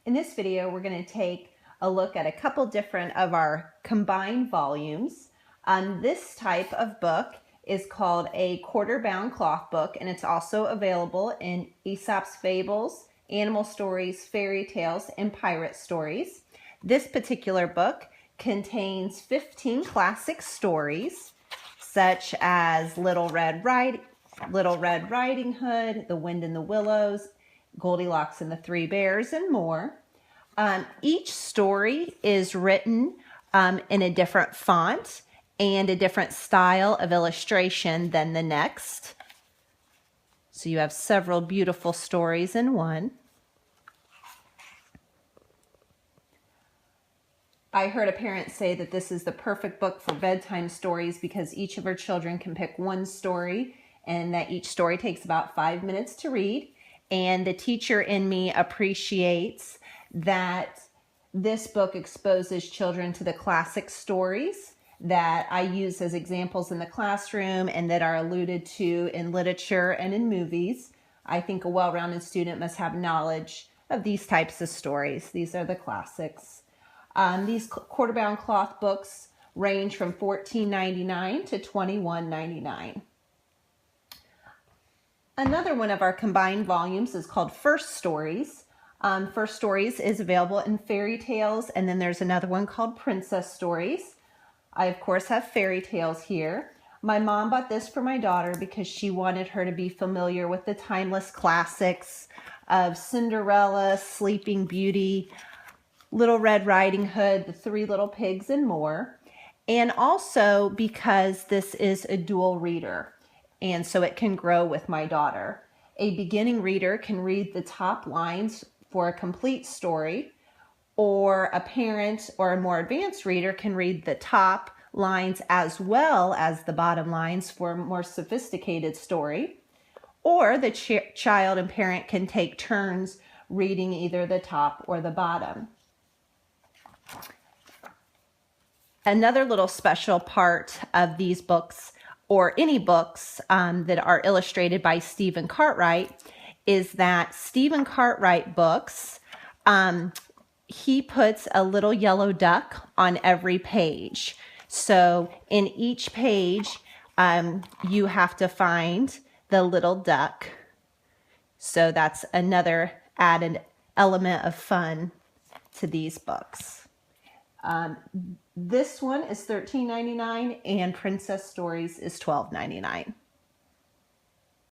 In this video, we're going to take a look at a couple different of our combined volumes. This type of book is called a quarter-bound cloth book, and it's also available in Aesop's Fables, animal stories, fairy tales, and pirate stories. This particular book contains 15 classic stories, such as Little Red Riding Hood, The Wind in the Willows, Goldilocks and the Three Bears, and more. Each story is written in a different font and a different style of illustration than the next. So you have several beautiful stories in one. I heard a parent say that this is the perfect book for bedtime stories because each of our children can pick one story and that each story takes about 5 minutes to read. And the teacher in me appreciates that this book exposes children to the classic stories that I use as examples in the classroom and that are alluded to in literature and in movies. I think a well-rounded student must have knowledge of these types of stories. These are the classics. These quarter-bound cloth books range from $14.99 to $21.99. Another one of our combined volumes is called First Stories. First Stories is available in fairy tales, and then there's another one called Princess Stories. I, of course, have fairy tales here. My mom bought this for my daughter because she wanted her to be familiar with the timeless classics of Cinderella, Sleeping Beauty, Little Red Riding Hood, The Three Little Pigs, and more. And also because this is a dual reader, and so it can grow with my daughter. A beginning reader can read the top lines for a complete story, or a parent or a more advanced reader can read the top lines as well as the bottom lines for a more sophisticated story. Or the child and parent can take turns reading either the top or the bottom. Another little special part of these books, or any books that are illustrated by Stephen Cartwright, is that Stephen Cartwright books, he puts a little yellow duck on every page. So in each page, you have to find the little duck. So that's another added element of fun to these books. This one is $13.99 and Princess Stories is $12.99.